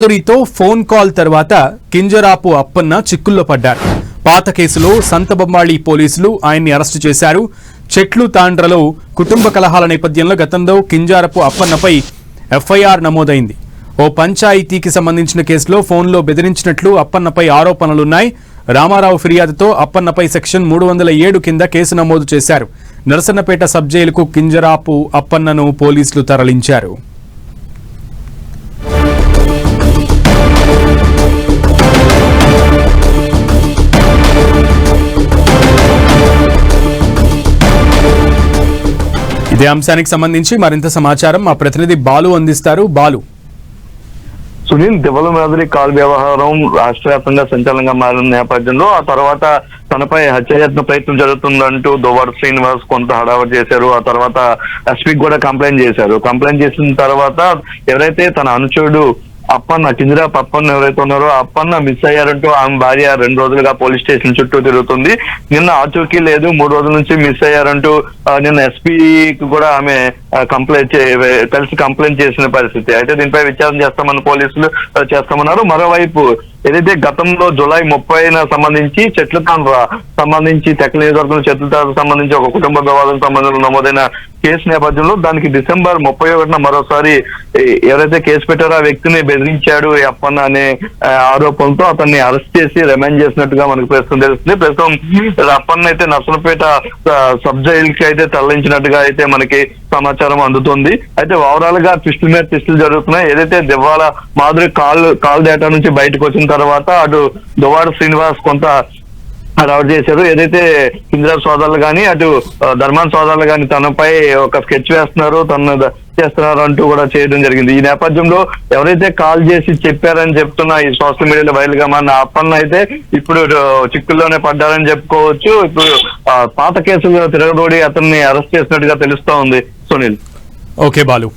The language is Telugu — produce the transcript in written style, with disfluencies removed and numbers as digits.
తో ఫోన్ కాల్ తర్వాత కింజరాపు అప్పన్న చిక్కుల్లో పడ్డారు. పాత కేసులో సంతబొమ్మాళి పోలీసులు ఆయన్ని అరెస్టు చేశారు. చెట్లు తాండ్రలో కుటుంబ కలహాల నేపథ్యంలో గతంలో కింజారపు అప్పన్నపై ఎఫ్ఐఆర్ నమోదైంది. ఓ పంచాయతీకి సంబంధించిన కేసులో ఫోన్లో బెదిరించినట్లు అప్పన్నపై ఆరోపణలున్నాయి. రామారావు ఫిర్యాదుతో అప్పన్నపై సెక్షన్ 307 కింద కేసు నమోదు చేశారు. నరసన్నపేట సబ్ జైలుకు కింజరాపు అప్పన్నను పోలీసులు తరలించారు. ఇదే అంశానికి సంబంధించి మరింత సమాచారం మా ప్రతినిధి బాలు అందిస్తారు. బాలు. సునీల్, దివ్వల మాదిరి కాల్ వ్యవహారం రాష్ట్ర వ్యాప్తంగా సంచలనంగా మారిన నేపథ్యంలో ఆ తర్వాత తనపై హత్యాయత్న ప్రయత్నం జరుగుతుందంటూ దువ్వాడ శ్రీనివాస్ కొంత హడావడి చేశారు. ఆ తర్వాత ఎస్పీకి కూడా కంప్లైంట్ చేశారు. కంప్లైంట్ చేసిన తర్వాత ఎవరైతే తన అనుచరుడు అప్పన్న కింజరాపు అప్పన్న ఎవరైతే ఉన్నారో అప్పన్న మిస్ అయ్యారంటూ ఆమె భార్య 2 రోజులుగా పోలీస్ స్టేషన్ చుట్టూ తిరుగుతుంది. నిన్న ఆచూకీ లేదు, 3 రోజుల నుంచి మిస్ అయ్యారంటూ నిన్న ఎస్పీకి కూడా ఆమె కంప్లైంట్ చేసిన పరిస్థితి. అయితే దీనిపై విచారణ చేస్తామని పోలీసులు చేస్తామన్నారు. మరోవైపు ఏదైతే గతంలో జూలై 30న సంబంధించి సంబంధించి తెక్కల నియోజకవర్గంలో చెట్లతాకు సంబంధించి ఒక కుటుంబ వివాదం సంబంధంలో నమోదైన కేసు నేపథ్యంలో దానికి డిసెంబర్ 31న మరోసారి ఎవరైతే కేసు పెట్టారో ఆ వ్యక్తిని బెదిరించాడు అప్పన్న అనే ఆరోపణతో అతన్ని అరెస్ట్ చేసి రిమాండ్ చేసినట్టుగా మనకు ప్రస్తుతం తెలుస్తుంది. ప్రస్తుతం అప్పన్న అయితే నర్సన్నపేట సబ్ జైలుకి అయితే తరలించినట్టుగా అయితే మనకి సమాచారం అందుతుంది. అయితే ఓవరాల్ గా ట్విస్టుల మీద ట్విస్టులు జరుగుతున్నాయి. ఏదైతే దివ్వాల మాదిరి కాల్ డేటా నుంచి బయటకు వచ్చిన తర్వాత అటు దువ్వాడ శ్రీనివాస్ కొంత హడావుడి చేశారు. ఏదైతే కింజరాపు సోదరులు కానీ అటు ధర్మాన్ సోదరులు కానీ తనపై ఒక స్కెచ్ వేస్తున్నారు, తను చేస్తున్నారు అంటూ కూడా చేయడం జరిగింది. ఈ నేపథ్యంలో ఎవరైతే కాల్ చేసి చెప్పారని చెప్తున్న ఈ సోషల్ మీడియాలో వైరల్ గా మన అప్పన్న అయితే ఇప్పుడు చిక్కుల్లోనే పడ్డారని చెప్పుకోవచ్చు. ఇప్పుడు పాత కేసులు తిరగదోడి అతన్ని అరెస్ట్ చేసినట్టుగా తెలుస్తా ఉంది. సునీల్. ఓకే బాలు.